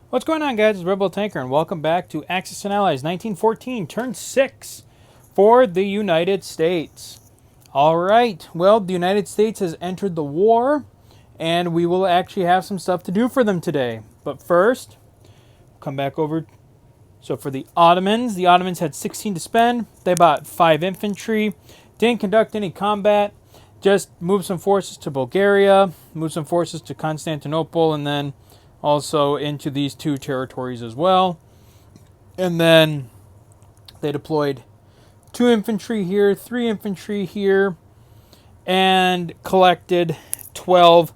What's going on, guys? It's Rebel Tanker, and welcome back to Axis and Allies 1914, turn 6 for the United States. Alright, well, the United States has entered the war, and we will actually have some stuff to do for them today. But first, come back over. So for the Ottomans had 16 to spend. They bought 5 infantry, didn't conduct any combat, just moved some forces to Bulgaria, moved some forces to Constantinople, and then also into these two territories as well. And then they deployed 2 infantry here, 3 infantry here, and collected 12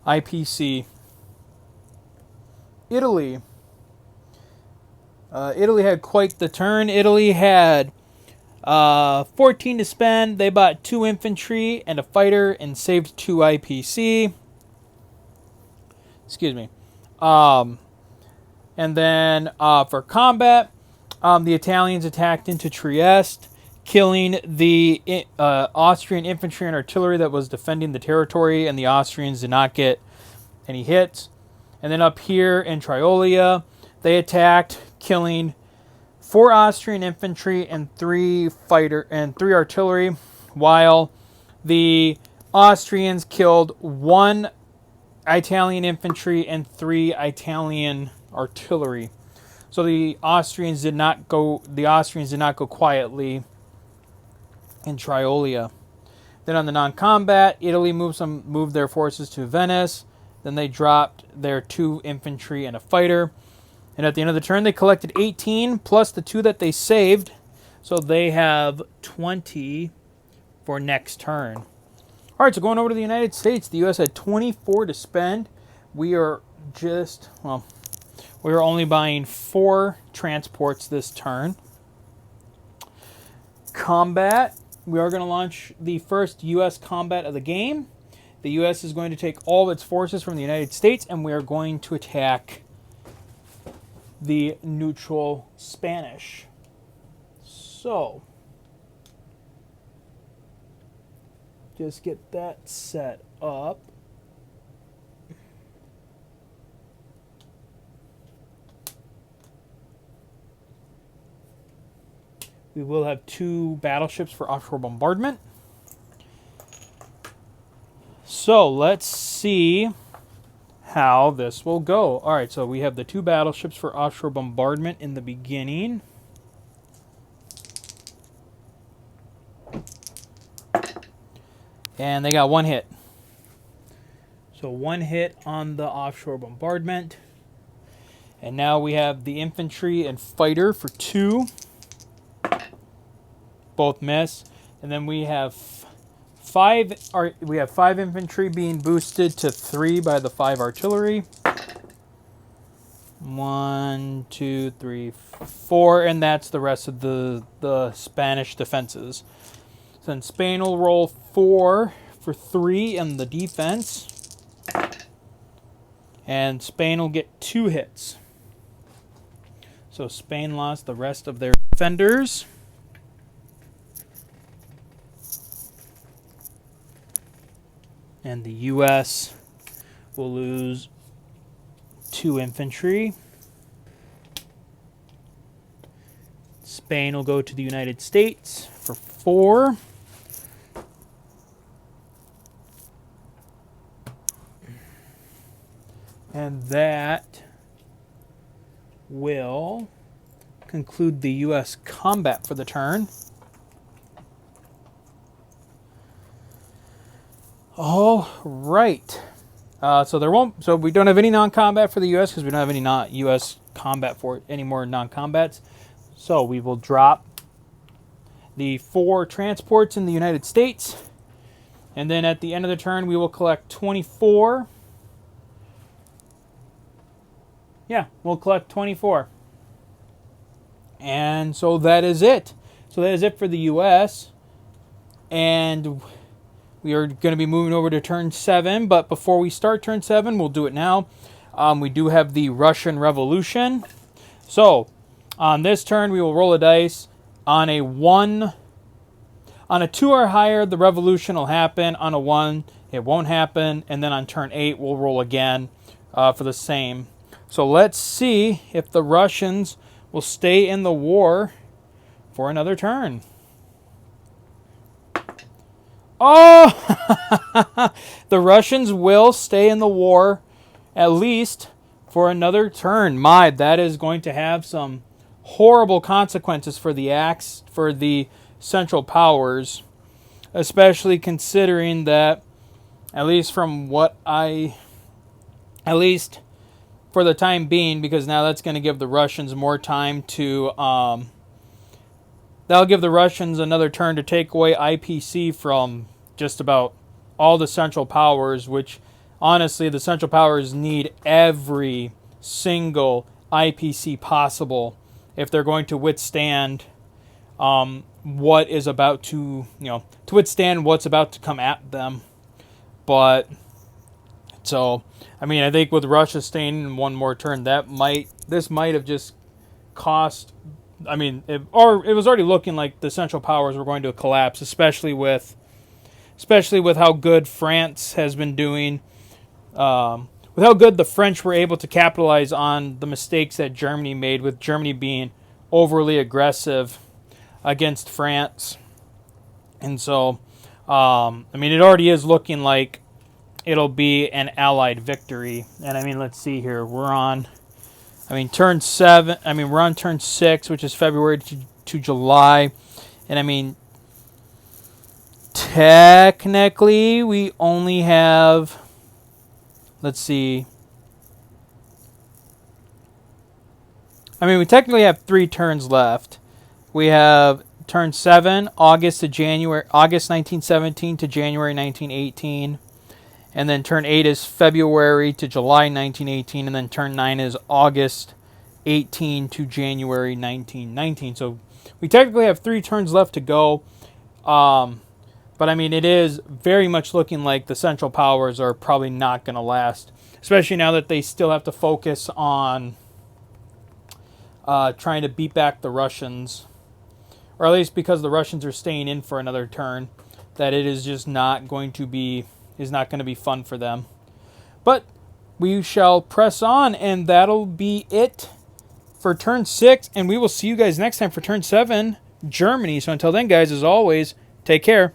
IPC. Italy had quite the turn. Italy had 14 to spend. They bought 2 infantry and a fighter and saved 2 IPC. Excuse me. And then for combat, the Italians attacked into Trieste, killing the Austrian infantry and artillery that was defending the territory, and the Austrians did not get any hits. And then up here in Triolia, they attacked, killing 4 Austrian infantry and 3 artillery, while the Austrians killed 1 Italian infantry and 3 Italian artillery. So the Austrians did not go quietly in Triolia. Then on the non-combat, Italy moved their forces to Venice. Then they dropped their 2 infantry and a fighter. And at the end of the turn, they collected 18 plus the 2 that they saved. So they have 20 for next turn. All right, so going over to the United States, the U.S. had 24 to spend. We are only buying 4 transports this turn. Combat, we are going to launch the first U.S. combat of the game. The U.S. is going to take all of its forces from the United States, and we are going to attack the neutral Spanish. So just get that set up. We will have 2 battleships for offshore bombardment. So let's see how this will go. All right, so we have the 2 battleships for offshore bombardment in the beginning. And they got 1 hit. So 1 hit on the offshore bombardment. And now we have the infantry and fighter for 2. Both miss. And then we have 5 infantry being boosted to 3 by the 5 artillery. 1, 2, 3, 4, and that's the rest of the Spanish defenses. So then Spain will roll 4 for 3 in the defense. And Spain will get 2 hits. So Spain lost the rest of their defenders. And the U.S. will lose 2 infantry. Spain will go to the United States for 4. And that will conclude the U.S. combat for the turn. All right. So we don't have any non-combat for the U.S. because we don't have any U.S. combat for any more non-combats. So we will drop the 4 transports in the United States. And then at the end of the turn, we will collect 24. Yeah, we'll collect 24. And so that is it. So that is it for the U.S. And we are going to be moving over to turn 7. But before we start turn 7, we'll do it now. We do have the Russian Revolution. So on this turn, we will roll a dice. On a 2 or higher, the revolution will happen. On a 1, it won't happen. And then on turn 8, we'll roll again for the same. So let's see if the Russians will stay in the war for another turn. Oh! The Russians will stay in the war at least for another turn. My, that is going to have some horrible consequences for the Central Powers, especially considering that, at least for the time being, because now that's going to give the Russians more time to that'll give the Russians another turn to take away IPC from just about all the Central Powers, which honestly the Central Powers need every single IPC possible if they're going to withstand what is about to withstand what's about to come at them. But so I mean, I think with Russia staying in one more turn, this might have just cost. I mean, it was already looking like the Central Powers were going to collapse, especially with how good France has been doing, with how good the French were able to capitalize on the mistakes that Germany made, with Germany being overly aggressive against France. And so, I mean, it already is looking like it'll be an Allied victory. And I mean, let's see here. We're on turn 7. I mean, we're on turn 6, which is February to July. And I mean, technically, we only have, let's see. I mean, we technically have 3 turns left. We have turn 7, August 1917 to January 1918. And then turn 8 is February to July 1918. And then turn 9 is August 18 to January 1919. So we technically have 3 turns left to go. But I mean, it is very much looking like the Central Powers are probably not going to last. Especially now that they still have to focus on trying to beat back the Russians. Or at least because the Russians are staying in for another turn. That it is just not going to be fun for them. But we shall press on, and that'll be it for turn 6, and we will see you guys next time for turn 7, Germany. So until then, guys, as always, take care.